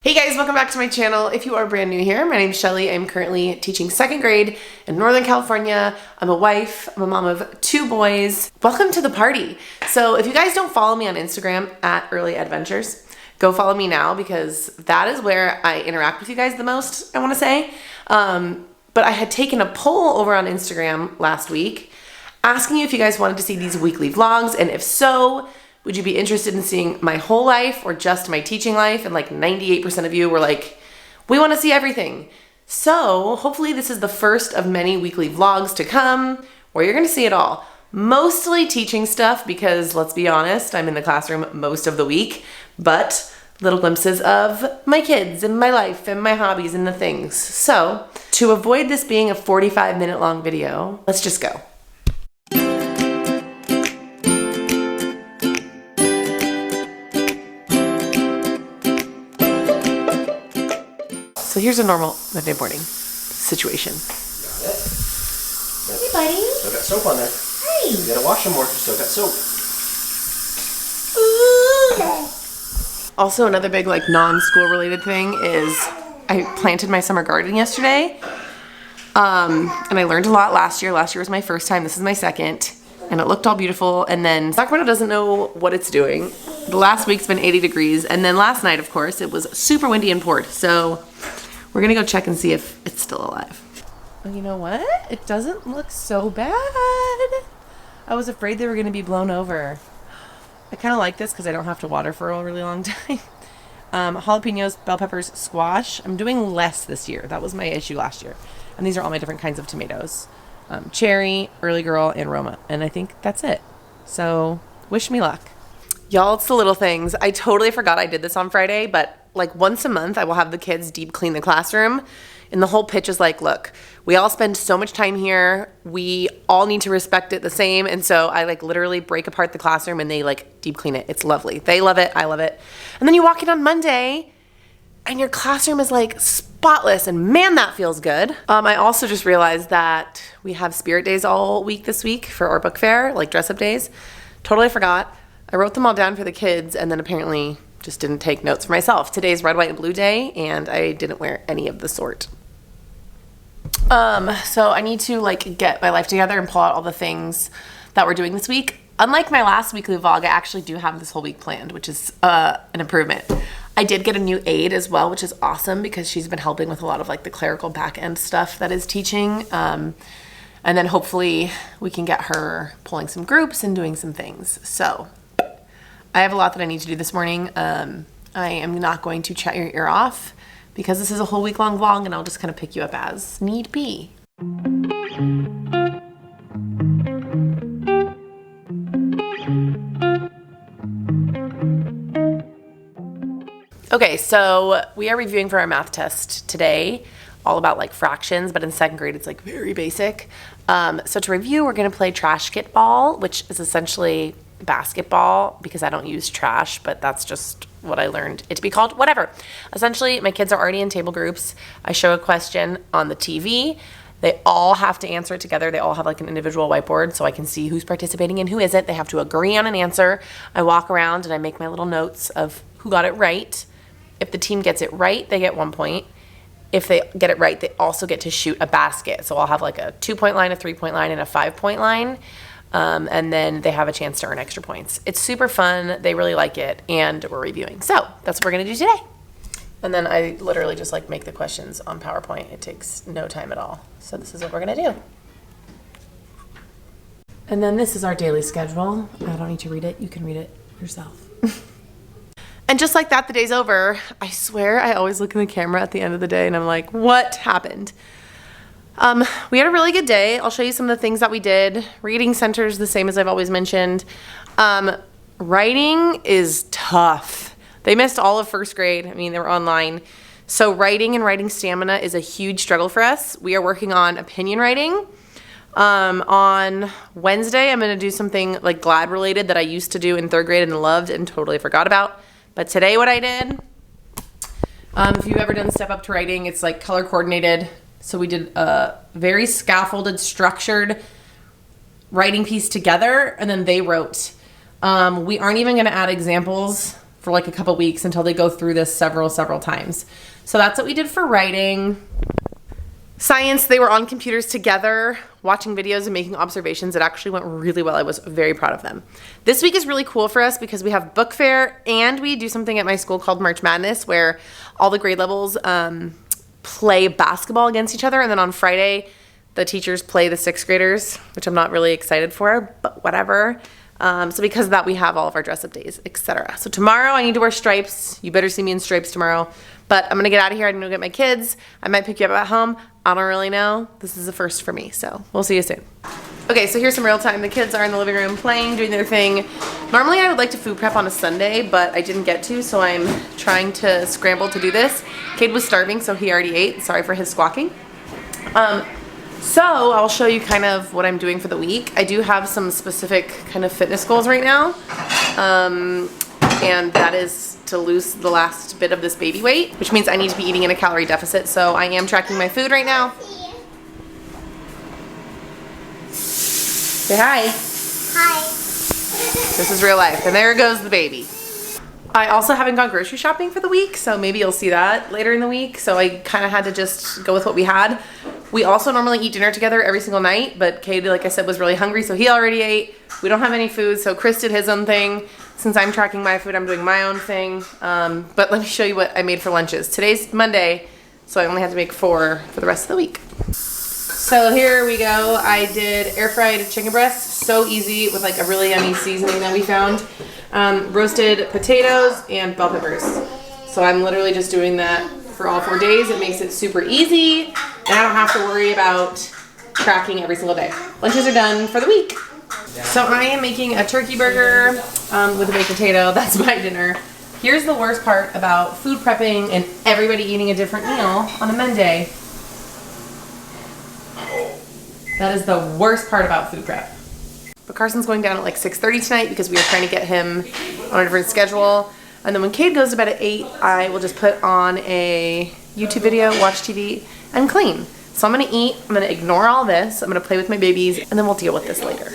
Hey guys, welcome back to my channel. If you are brand new here, my name's Shelly. I'm currently teaching second grade in Northern California. I'm a wife, I'm a mom of 2 boys. Welcome to the party. So if you guys don't follow me on Instagram at Early Adventures, go follow me now because that is where I interact with you guys the most, I wanna say. But I had taken a poll over on Instagram last week asking you if you guys wanted to see these weekly vlogs, and if so, would you be interested in seeing my whole life or just my teaching life? And like 98% of you were like, we want to see everything. So hopefully this is the first of many weekly vlogs to come where you're going to see it all. Mostly teaching stuff because let's be honest, I'm in the classroom most of the week, but little glimpses of my kids and my life and my hobbies and the things. So to avoid this being a 45-minute long video, let's just go. So here's a normal Monday morning situation. Got it. Hey, buddy. Still got soap on there. Hey. You gotta wash them more. Still got soap. Also, another big like non-school related thing is I planted my summer garden yesterday. And I learned a lot last year. Last year was my first time. This is my second. And it looked all beautiful. And then Sacramento doesn't know what it's doing. The last week's been 80 degrees. And then last night, of course, it was super windy and poured. So we're gonna go check and see if it's still alive. Oh, you know what? It doesn't look so bad. I was afraid they were gonna be blown over. I kind of like this because I don't have to water for a really long time. Jalapenos, bell peppers, squash. I'm doing less this year. That was my issue last year. And these are all my different kinds of tomatoes. Cherry, Early Girl, and Roma. And I think that's it. So wish me luck. Y'all, it's the little things. I totally forgot I did this on Friday, but like once a month I will have the kids deep clean the classroom. And the whole pitch is like, look, we all spend so much time here. We all need to respect it the same. And so I like literally break apart the classroom and they like deep clean it. It's lovely. They love it. I love it. And then you walk in on Monday and your classroom is like spotless, and man, that feels good. I also just realized that we have spirit days all week this week for our book fair, like dress up days. Totally forgot. I wrote them all down for the kids and then apparently just didn't take notes for myself. Today's red, white, and blue day and I didn't wear any of the sort. So I need to like get my life together and pull out all the things that we're doing this week. Unlike my last weekly vlog, I actually do have this whole week planned, which is an improvement. I did get a new aide as well, which is awesome because she's been helping with a lot of like the clerical back end stuff that is teaching. And then hopefully we can get her pulling some groups and doing some things. So I have a lot that I need to do this morning. I am not going to chat your ear off because this is a whole week long vlog and I'll just kind of pick you up as need be. Okay, so we are reviewing for our math test today, all about like fractions, but in second grade it's like very basic. So to review, we're gonna play trash kit ball, which is essentially basketball because I don't use trash, but that's just what I learned it to be called. Whatever. Essentially, my kids are already in table groups. I show a question on the TV. They all have to answer it together. They all have like an individual whiteboard so I can see who's participating and who isn't. They have to agree on an answer. I walk around and I make my little notes of who got it right. If the team gets it right, they get 1 point. If they get it right, they also get to shoot a basket. So I'll have like a 2-point line, a 3-point line, and a 5-point line. And then they have a chance to earn extra points. It's super fun. They really like it. And we're reviewing. So that's what we're going to do today. And then I literally just like make the questions on PowerPoint. It takes no time at all. So this is what we're going to do. And then this is our daily schedule. I don't need to read it. You can read it yourself. And just like that, the day's over. I swear I always look in the camera at the end of the day and I'm like, what happened? We had a really good day. I'll show you some of the things that we did. Reading center's the same as I've always mentioned. Writing is tough. They missed all of first grade. I mean, they were online. So writing and writing stamina is a huge struggle for us. We are working on opinion writing. On Wednesday, I'm gonna do something like GLAD related that I used to do in third grade and loved and totally forgot about. But today what I did, if you've ever done Step Up to Writing, it's like color coordinated. So we did a very scaffolded, structured writing piece together and then they wrote. We aren't even gonna add examples for like a couple weeks until they go through this several times. So that's what we did for writing. Science, they were on computers together, watching videos and making observations. It actually went really well. I was very proud of them. This week is really cool for us because we have book fair and we do something at my school called March Madness where all the grade levels play basketball against each other. And then on Friday, the teachers play the 6th graders, which I'm not really excited for, but whatever. So because of that, we have all of our dress up days, etc. So tomorrow I need to wear stripes. You better see me in stripes tomorrow. But I'm gonna get out of here. I'm gonna get my kids. I might pick you up at home. I don't really know. This is a first for me, so we'll see you soon. Okay, so here's some real time. The kids are in the living room playing, doing their thing. Normally I would like to food prep on a Sunday, but I didn't get to, so I'm trying to scramble to do this. Cade was starving, so he already ate. Sorry for his squawking. So I'll show you kind of what I'm doing for the week. I do have some specific kind of fitness goals right now. And that is to lose the last bit of this baby weight, which means I need to be eating in a calorie deficit. So I am tracking my food right now. Say hi. Hi. This is real life. And there goes the baby. I also haven't gone grocery shopping for the week, so maybe you'll see that later in the week. So I kind of had to just go with what we had. We also normally eat dinner together every single night, but Cade, like I said, was really hungry, so he already ate. We don't have any food, so Chris did his own thing. Since I'm tracking my food, I'm doing my own thing. But let me show you what I made for lunches. Today's Monday, so I only had to make 4 for the rest of the week. So here we go. I did air fried chicken breasts, so easy with like a really yummy seasoning that we found. Roasted potatoes and bell peppers. So I'm literally just doing that for all 4 days. It makes it super easy and I don't have to worry about tracking every single day. Lunches are done for the week. So I am making a turkey burger with a baked potato. That's my dinner. Here's the worst part about food prepping and everybody eating a different meal on a Monday. That is the worst part about food prep. But Carson's going down at like 6:30 tonight because we are trying to get him on a different schedule. And then when Cade goes to bed at 8, I will just put on a YouTube video, watch TV, and clean. So I'm gonna eat, I'm gonna ignore all this, I'm gonna play with my babies, and then we'll deal with this later.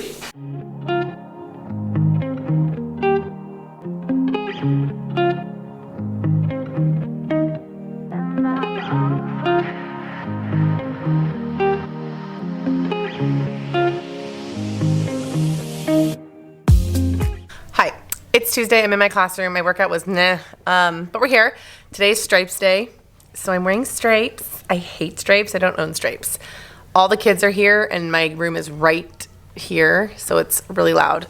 It's Tuesday, I'm in my classroom, my workout was nah, but we're here. Today's stripes day, so I'm wearing stripes. I hate stripes, I don't own stripes. All the kids are here and my room is right here, so it's really loud.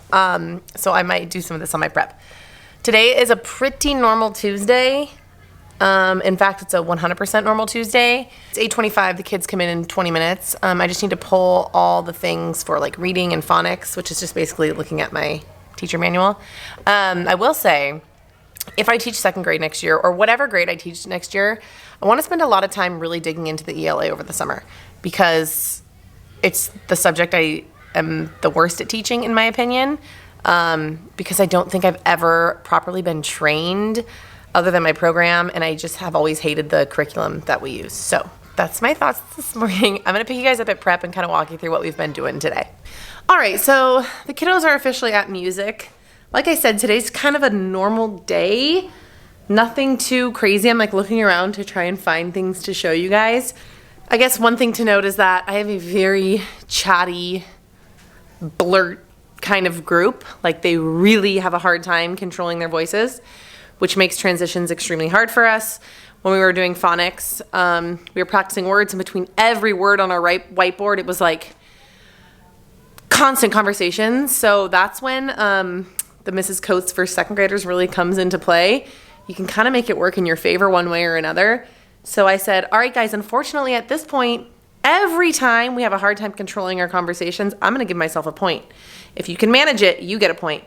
So I might do some of this on my prep. Today is a pretty normal Tuesday. In fact, it's a 100% normal Tuesday. It's 8:25, the kids come in 20 minutes. I just need to pull all the things for like reading and phonics, which is just basically looking at my teacher manual. I will say, if I teach 2nd grade next year, or whatever grade I teach next year, I want to spend a lot of time really digging into the ELA over the summer because it's the subject I am the worst at teaching, in my opinion, because I don't think I've ever properly been trained other than my program, and I just have always hated the curriculum that we use. So that's my thoughts this morning. I'm going to pick you guys up at prep and kind of walk you through what we've been doing today. All right, so the kiddos are officially at music. Like I said, today's kind of a normal day. Nothing too crazy. I'm like looking around to try and find things to show you guys. I guess one thing to note is that I have a very chatty, blurt kind of group. Like they really have a hard time controlling their voices, which makes transitions extremely hard for us. When we were doing phonics, we were practicing words, and between every word on our whiteboard, it was like constant conversations. So that's when the Mrs. Coates for 2nd graders really comes into play. You can kind of make it work in your favor one way or another. So I said, all right, guys, unfortunately at this point, every time we have a hard time controlling our conversations, I'm going to give myself a point. If you can manage it, you get a point.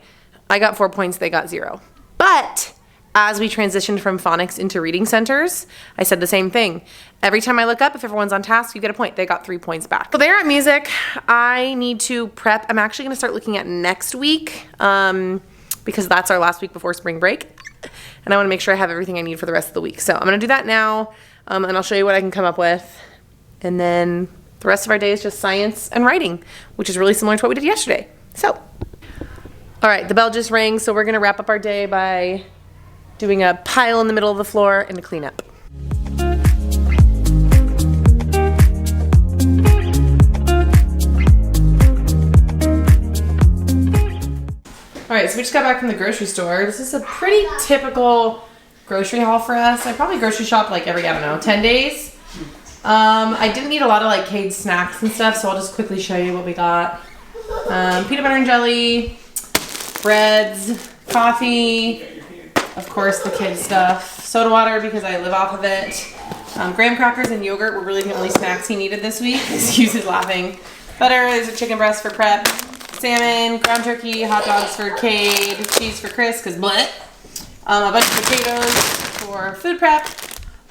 I got 4 points, they got 0. But as we transitioned from phonics into reading centers, I said the same thing. Every time I look up, if everyone's on task, you get a point. They got 3 points back. So they're at music. I need to prep. I'm actually going to start looking at next week because that's our last week before spring break. And I want to make sure I have everything I need for the rest of the week. So I'm going to do that now, and I'll show you what I can come up with. And then the rest of our day is just science and writing, which is really similar to what we did yesterday. So, all right, the bell just rang, so we're going to wrap up our day by doing a pile in the middle of the floor and a cleanup. All right, so we just got back from the grocery store. This is a pretty typical grocery haul for us. I probably grocery shop like every, 10 days. I didn't need a lot of like Cade's snacks and stuff, so I'll just quickly show you what we got. Peanut butter and jelly, breads, coffee, of course the kids stuff, soda water because I live off of it. Graham crackers and yogurt were really the only snacks he needed this week. Excuse his laughing. Butter, there's a chicken breast for prep. Salmon, ground turkey, hot dogs for Cade, cheese for Chris, because what? A bunch of potatoes for food prep.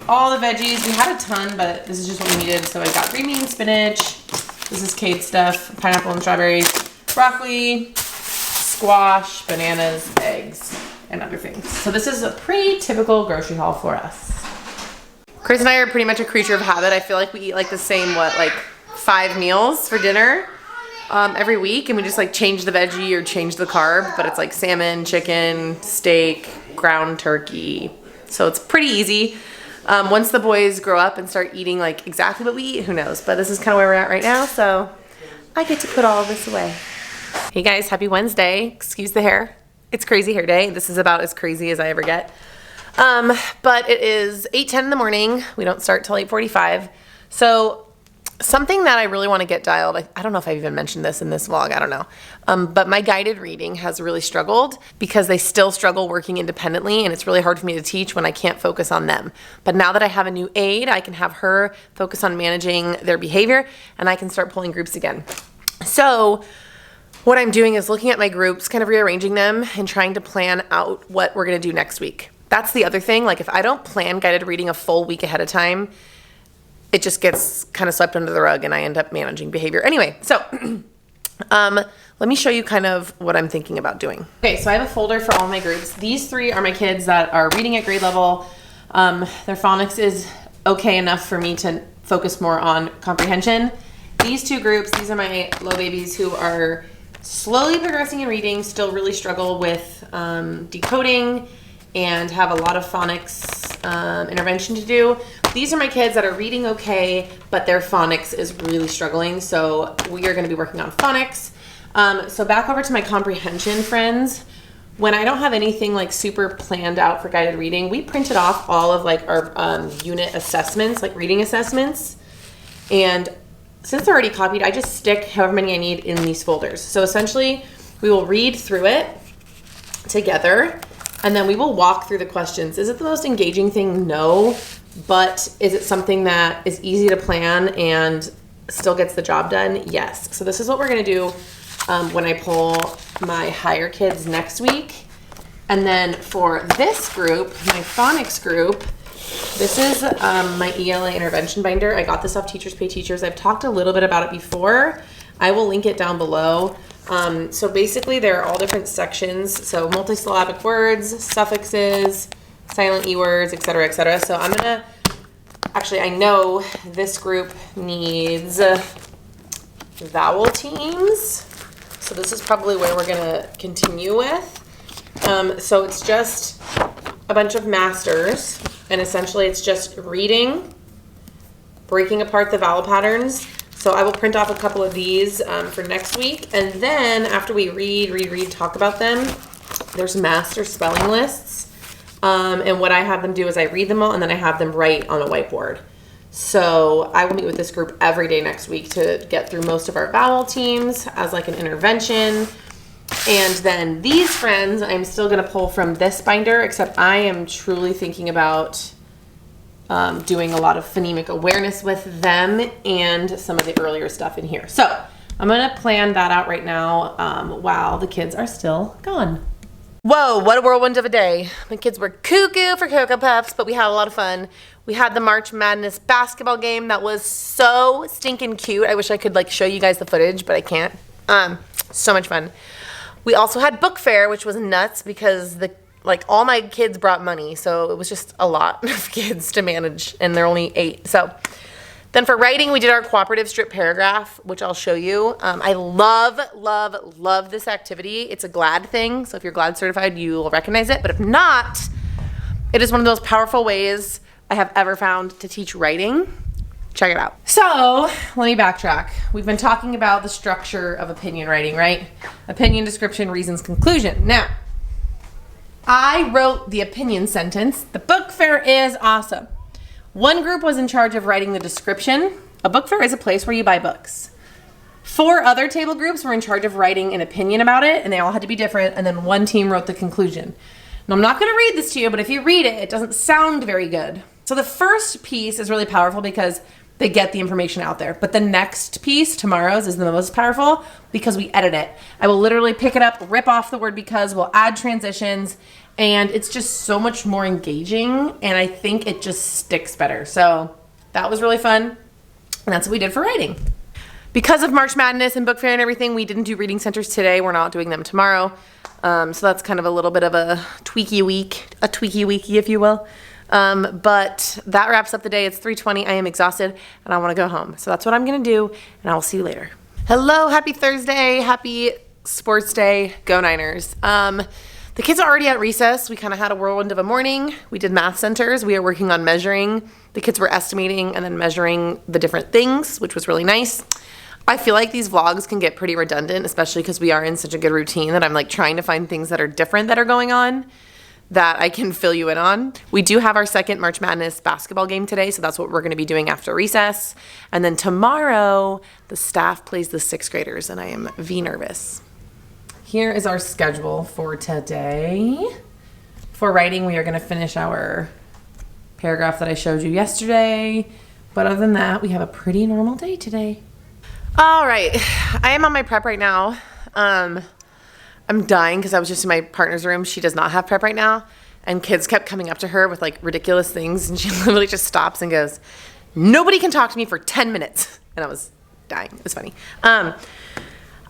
All the veggies. We had a ton, but this is just what we needed. So I got green beans, spinach. This is Cade's stuff. Pineapple and strawberries. Broccoli, squash, bananas, eggs, and other things. So this is a pretty typical grocery haul for us. Chris and I are pretty much a creature of habit. I feel like we eat like the same, 5 meals for dinner every week. And we just like change the veggie or change the carb. But it's like salmon, chicken, steak, ground turkey. So it's pretty easy. Once the boys grow up and start eating like exactly what we eat, who knows? But this is kind of where we're at right now, so I get to put all of this away. Hey guys, happy Wednesday. Excuse the hair. It's crazy hair day. This is about as crazy as I ever get. But it is 8:10 in the morning. We don't start till 8:45. So something that I really want to get dialed, I don't know if I've even mentioned this in this vlog, I don't know. But my guided reading has really struggled because they still struggle working independently, and it's really hard for me to teach when I can't focus on them. But now that I have a new aide, I can have her focus on managing their behavior, and I can start pulling groups again. So what I'm doing is looking at my groups, kind of rearranging them and trying to plan out what we're going to do next week. That's the other thing. Like if I don't plan guided reading a full week ahead of time, it just gets kind of swept under the rug and I end up managing behavior. Anyway, so let me show you kind of what I'm thinking about doing. Okay, so I have a folder for all my groups. These 3 are my kids that are reading at grade level. Their phonics is okay enough for me to focus more on comprehension. These 2 groups, these are my low babies who are slowly progressing in reading, still really struggle with decoding and have a lot of phonics intervention to do. These are my kids that are reading okay, but their phonics is really struggling. So we are going to be working on phonics. So back over to my comprehension friends. When I don't have anything like super planned out for guided reading, we printed off all of like our unit assessments, like reading assessments. And since they're already copied, I just stick however many I need in these folders. So essentially we will read through it together. And then we will walk through the questions. Is it the most engaging thing? No. But is it something that is easy to plan and still gets the job done? Yes. So this is what we're going to do when I pull my higher kids next week. And then for this group, my phonics group, this is my ELA intervention binder. I got this off Teachers Pay Teachers. I've talked a little bit about it before. I will link it down below. So basically there are all different sections. So multisyllabic words, suffixes, silent E words, etc., etc. So I'm gonna, actually I know this group needs vowel teams. So this is probably where we're gonna continue with. So it's just a bunch of masters, and essentially it's just reading, breaking apart the vowel patterns. So I will print off a couple of these for next week. And then after we read, talk about them, there's master spelling lists. And what I have them do is I read them all and then I have them write on a whiteboard. So I will meet with this group every day next week to get through most of our vowel teams as like an intervention. And then these friends, I'm still gonna pull from this binder, except I am truly thinking about doing a lot of phonemic awareness with them and some of the earlier stuff in here. So I'm gonna plan that out right now while the kids are still gone. Whoa, what a whirlwind of a day. My kids were cuckoo for Cocoa Puffs, but we had a lot of fun. We had the March Madness basketball game that was so stinking cute. I wish I could like show you guys the footage, but I can't. So much fun. We also had book fair, which was nuts because all my kids brought money, so it was just a lot of kids to manage, and they're only 8. So then for writing, we did our cooperative strip paragraph, which I'll show you. I love this activity. It's a GLAD thing, so if you're GLAD certified, you'll recognize it, but if not, It is one of the most powerful ways I have ever found to teach writing. Check it out. So let me backtrack. We've been talking about the structure of opinion writing, right? Opinion, description, reasons, conclusion. Now, I wrote the opinion sentence. The book fair is awesome. One group was in charge of writing the description. A book fair is a place where you buy books. 4 other table groups were in charge of writing an opinion about it, and they all had to be different, and then one team wrote the conclusion. Now, I'm not going to read this to you, but if you read it, it doesn't sound very good. So the first piece is really powerful because they get the information out there. But the next piece, tomorrow's, is the most powerful because we edit it. I will literally pick it up, rip off the word because, we'll add transitions, and it's just so much more engaging, and I think it just sticks better. So that was really fun, and that's what we did for writing. Because of March Madness and Book Fair and everything, we didn't do reading centers today. We're not doing them tomorrow. So that's kind of a little bit of a tweaky weeky, if you will. But that wraps up the day. It's 3:20. I am exhausted and I want to go home. So that's what I'm going to do, and I will see you later. Hello, happy Thursday. Happy sports day. Go Niners. The kids are already at recess. We kind of had a whirlwind of a morning. We did math centers. We are working on measuring. The kids were estimating and then measuring the different things, which was really nice. I feel like these vlogs can get pretty redundant, especially because we are in such a good routine that I'm like trying to find things that are different that are going on that I can fill you in on. We do have our second March Madness basketball game today, so that's what we're going to be doing after recess. And then tomorrow, the staff plays the 6th graders, and I am nervous. Here is our schedule for today. For writing, we are going to finish our paragraph that I showed you yesterday. But other than that, we have a pretty normal day today. All right, I am on my prep right now. I'm dying because I was just in my partner's room. She does not have prep right now. And kids kept coming up to her with like ridiculous things. And she literally just stops and goes, "Nobody can talk to me for 10 minutes. And I was dying. It was funny. I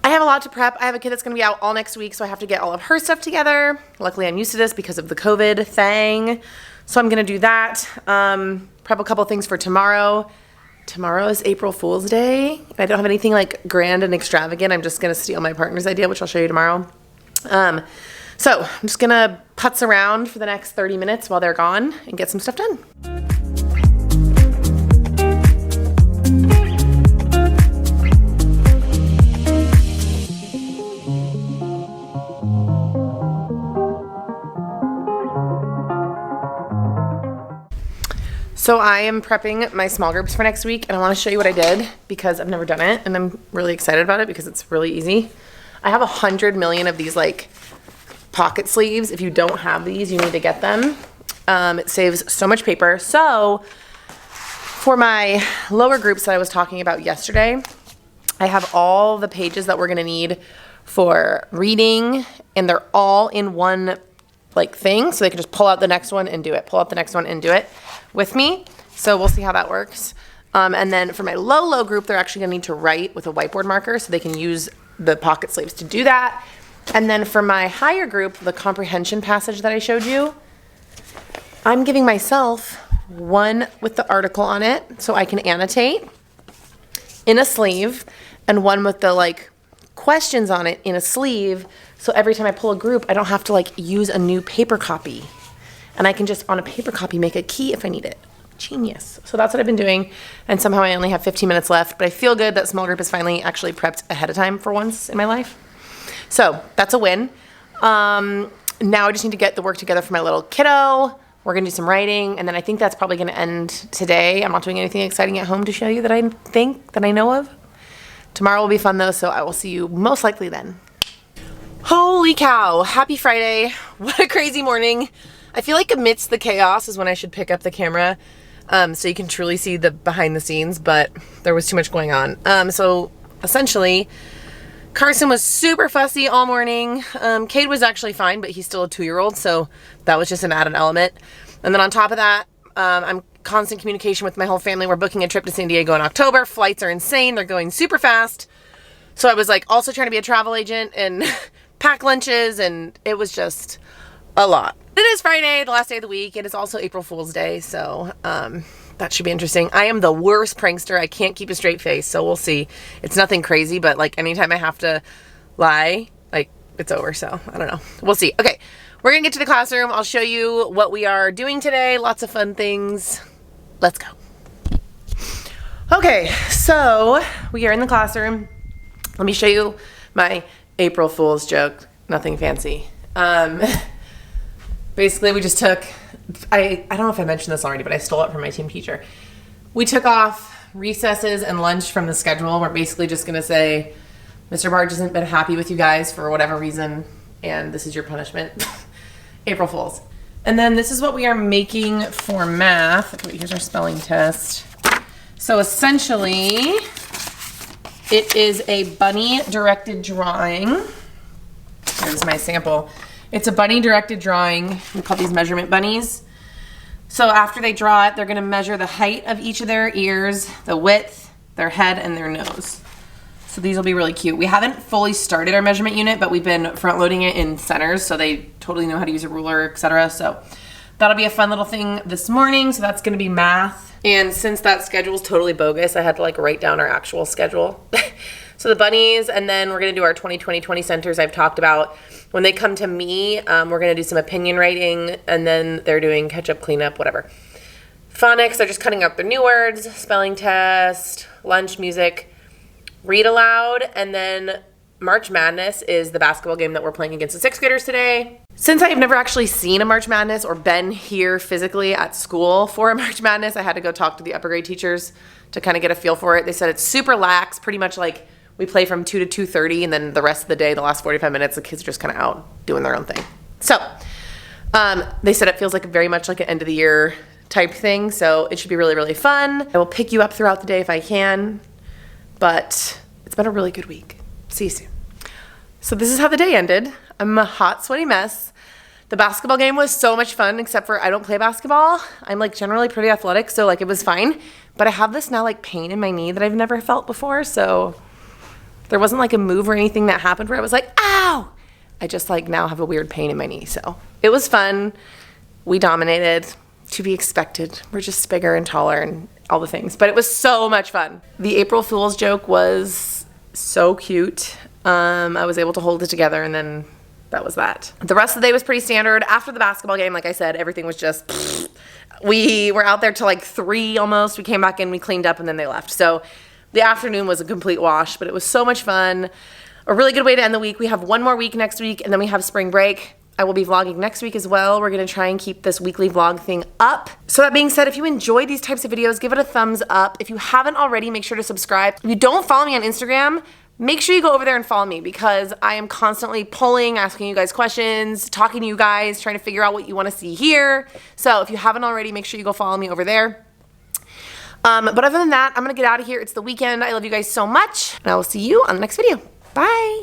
have a lot to prep. I have a kid that's going to be out all next week, so I have to get all of her stuff together. Luckily, I'm used to this because of the COVID thing. So I'm going to do that. Prep a couple things for tomorrow. Tomorrow is April Fool's Day. I don't have anything like grand and extravagant. I'm just going to steal my partner's idea, which I'll show you tomorrow. So I'm just going to putz around for the next 30 minutes while they're gone and get some stuff done. So I am prepping my small groups for next week, and I want to show you what I did because I've never done it, and I'm really excited about it because it's really easy. I have 100 million of these like pocket sleeves. If you don't have these, you need to get them. It saves so much paper. So for my lower groups that I was talking about yesterday, I have all the pages that we're going to need for reading, and they're all in one like thing, so they can just pull out the next one and do it, pull out the next one and do it with me. So we'll see how that works. And then for my low group, they're actually gonna need to write with a whiteboard marker so they can use the pocket sleeves to do that. And then for my higher group, the comprehension passage that I showed you, I'm giving myself one with the article on it so I can annotate in a sleeve, and one with the like questions on it in a sleeve. So every time I pull a group, I don't have to like use a new paper copy. And I can just on a paper copy make a key if I need it. Genius. So that's what I've been doing. And somehow I only have 15 minutes left, but I feel good that small group is finally actually prepped ahead of time for once in my life. So that's a win. Now I just need to get the work together for my little kiddo. We're gonna do some writing, and then I think that's probably gonna end today. I'm not doing anything exciting at home to show you that I know of. Tomorrow will be fun though, so I will see you most likely then. Holy cow, happy Friday. What a crazy morning. I feel like amidst the chaos is when I should pick up the camera so you can truly see the behind the scenes, but there was too much going on. So essentially, Carson was super fussy all morning. Cade was actually fine, but he's still a 2-year-old, so that was just an added element. And then on top of that, I'm constant communication with my whole family. We're booking a trip to San Diego in October. Flights are insane. They're going super fast. So I was like also trying to be a travel agent and pack lunches, and it was just a lot. It is Friday, the last day of the week. It is also April Fool's Day, so that should be interesting. I am the worst prankster. I can't keep a straight face, so we'll see. It's nothing crazy, but like anytime I have to lie, like it's over, so I don't know. We'll see. Okay, we're gonna get to the classroom. I'll show you what we are doing today. Lots of fun things. Let's go. Okay, so we are in the classroom. Let me show you my April Fool's joke. Nothing fancy. Basically, we just took, I don't know if I mentioned this already, but I stole it from my team teacher. We took off recesses and lunch from the schedule. We're basically just gonna say, Mr. Barge hasn't been happy with you guys for whatever reason, and this is your punishment. April Fools. And then this is what we are making for math. Okay, here's our spelling test. So essentially, it is a bunny directed drawing. Here's my sample. It's a bunny directed drawing. We call these measurement bunnies. So after they draw it, they're gonna measure the height of each of their ears, the width, their head, and their nose. So these will be really cute. We haven't fully started our measurement unit, but we've been front loading it in centers, so they totally know how to use a ruler, etc. So that'll be a fun little thing this morning. So that's gonna be math. And since that schedule's totally bogus, I had to like write down our actual schedule. So the bunnies, and then we're gonna do our 20-20-20 centers I've talked about. When they come to me, we're gonna do some opinion writing, and then they're doing catch-up, cleanup, whatever. Phonics, they're just cutting out their new words, spelling test, lunch, music, read aloud, and then March Madness is the basketball game that we're playing against the 6th graders today. Since I have never actually seen a March Madness or been here physically at school for a March Madness, I had to go talk to the upper grade teachers to kind of get a feel for it. They said it's super lax, pretty much like we play from 2 to 2:30, and then the rest of the day, the last 45 minutes, the kids are just kind of out doing their own thing. So they said it feels like very much like an end of the year type thing, so it should be really, really fun. I will pick you up throughout the day if I can, but it's been a really good week. See you soon. So this is how the day ended. I'm a hot, sweaty mess. The basketball game was so much fun, except for I don't play basketball. I'm like generally pretty athletic, so like it was fine. But I have this now like pain in my knee that I've never felt before, so there wasn't like a move or anything that happened where I was like, ow! I just like now have a weird pain in my knee, so it was fun. We dominated, to be expected. We're just bigger and taller and all the things, but it was so much fun. The April Fool's joke was so cute. I was able to hold it together, and then that was that. The rest of the day was pretty standard. After the basketball game, like I said, everything was just, we were out there till like 3 almost. We came back in, we cleaned up, and then they left. So the afternoon was a complete wash, but it was so much fun. A really good way to end the week. We have one more week next week, and then we have spring break. I will be vlogging next week as well. We're gonna try and keep this weekly vlog thing up. So that being said, if you enjoy these types of videos, give it a thumbs up. If you haven't already, make sure to subscribe. If you don't follow me on Instagram, make sure you go over there and follow me, because I am constantly polling, asking you guys questions, talking to you guys, trying to figure out what you wanna see here. So if you haven't already, make sure you go follow me over there. But other than that, I'm gonna get out of here. It's the weekend. I love you guys so much, and I will see you on the next video. Bye.